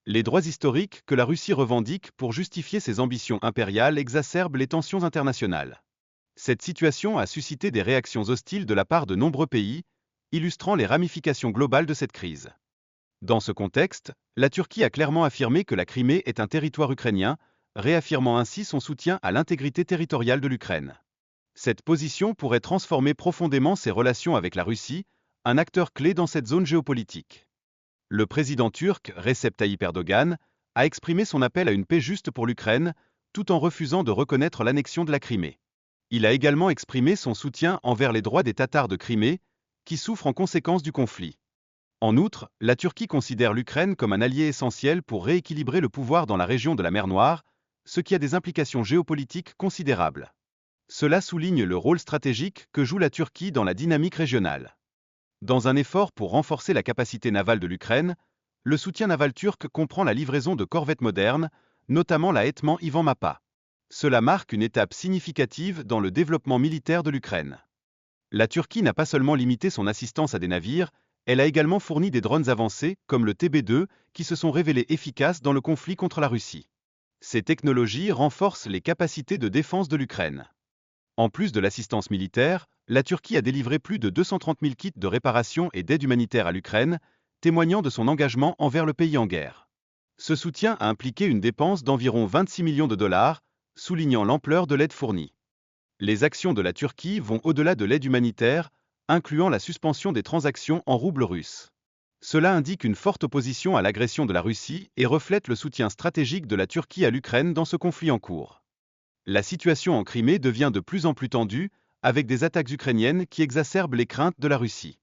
Les droits historiques que la Russie revendique pour justifier ses ambitions impériales exacerbent les tensions internationales. Cette situation a suscité des réactions hostiles de la part de nombreux pays, illustrant les ramifications globales de cette crise. Dans ce contexte, la Turquie a clairement affirmé que la Crimée est un territoire ukrainien, réaffirmant ainsi son soutien à l'intégrité territoriale de l'Ukraine. Cette position pourrait transformer profondément ses relations avec la Russie, un acteur clé dans cette zone géopolitique. Le président turc, Recep Tayyip Erdogan, a exprimé son appel à une paix juste pour l'Ukraine, tout en refusant de reconnaître l'annexion de la Crimée. Il a également exprimé son soutien envers les droits des Tatars de Crimée, qui souffrent en conséquence du conflit. En outre, la Turquie considère l'Ukraine comme un allié essentiel pour rééquilibrer le pouvoir dans la région de la mer Noire, ce qui a des implications géopolitiques considérables. Cela souligne le rôle stratégique que joue la Turquie dans la dynamique régionale. Dans un effort pour renforcer la capacité navale de l'Ukraine, le soutien naval turc comprend la livraison de corvettes modernes, notamment la Hetman Ivan Mapa. Cela marque une étape significative dans le développement militaire de l'Ukraine. La Turquie n'a pas seulement limité son assistance à des navires, elle a également fourni des drones avancés, comme le TB2, qui se sont révélés efficaces dans le conflit contre la Russie. Ces technologies renforcent les capacités de défense de l'Ukraine. En plus de l'assistance militaire, la Turquie a délivré plus de 230 000 kits de réparation et d'aide humanitaire à l'Ukraine, témoignant de son engagement envers le pays en guerre. Ce soutien a impliqué une dépense d'environ 26 millions de dollars, soulignant l'ampleur de l'aide fournie. Les actions de la Turquie vont au-delà de l'aide humanitaire, incluant la suspension des transactions en roubles russes. Cela indique une forte opposition à l'agression de la Russie et reflète le soutien stratégique de la Turquie à l'Ukraine dans ce conflit en cours. La situation en Crimée devient de plus en plus tendue, avec des attaques ukrainiennes qui exacerbent les craintes de la Russie.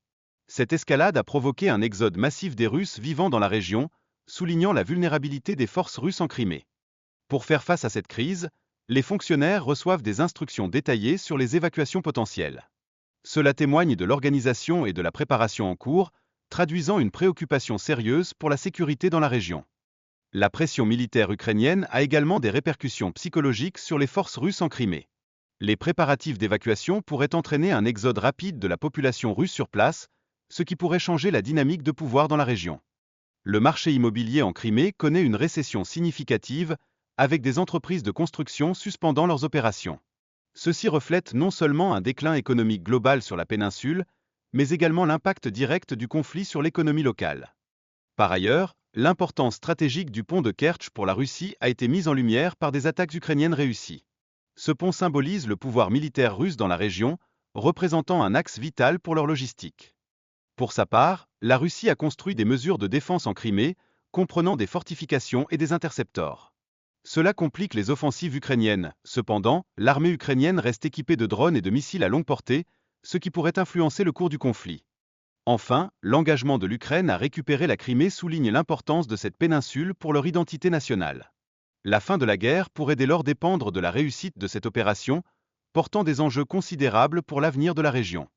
Cette escalade a provoqué un exode massif des Russes vivant dans la région, soulignant la vulnérabilité des forces russes en Crimée. Pour faire face à cette crise, les fonctionnaires reçoivent des instructions détaillées sur les évacuations potentielles. Cela témoigne de l'organisation et de la préparation en cours, traduisant une préoccupation sérieuse pour la sécurité dans la région. La pression militaire ukrainienne a également des répercussions psychologiques sur les forces russes en Crimée. Les préparatifs d'évacuation pourraient entraîner un exode rapide de la population russe sur place, ce qui pourrait changer la dynamique de pouvoir dans la région. Le marché immobilier en Crimée connaît une récession significative, avec des entreprises de construction suspendant leurs opérations. Ceci reflète non seulement un déclin économique global sur la péninsule, mais également l'impact direct du conflit sur l'économie locale. Par ailleurs, l'importance stratégique du pont de Kertch pour la Russie a été mise en lumière par des attaques ukrainiennes réussies. Ce pont symbolise le pouvoir militaire russe dans la région, représentant un axe vital pour leur logistique. Pour sa part, la Russie a construit des mesures de défense en Crimée, comprenant des fortifications et des interceptors. Cela complique les offensives ukrainiennes. Cependant, l'armée ukrainienne reste équipée de drones et de missiles à longue portée, ce qui pourrait influencer le cours du conflit. Enfin, l'engagement de l'Ukraine à récupérer la Crimée souligne l'importance de cette péninsule pour leur identité nationale. La fin de la guerre pourrait dès lors dépendre de la réussite de cette opération, portant des enjeux considérables pour l'avenir de la région.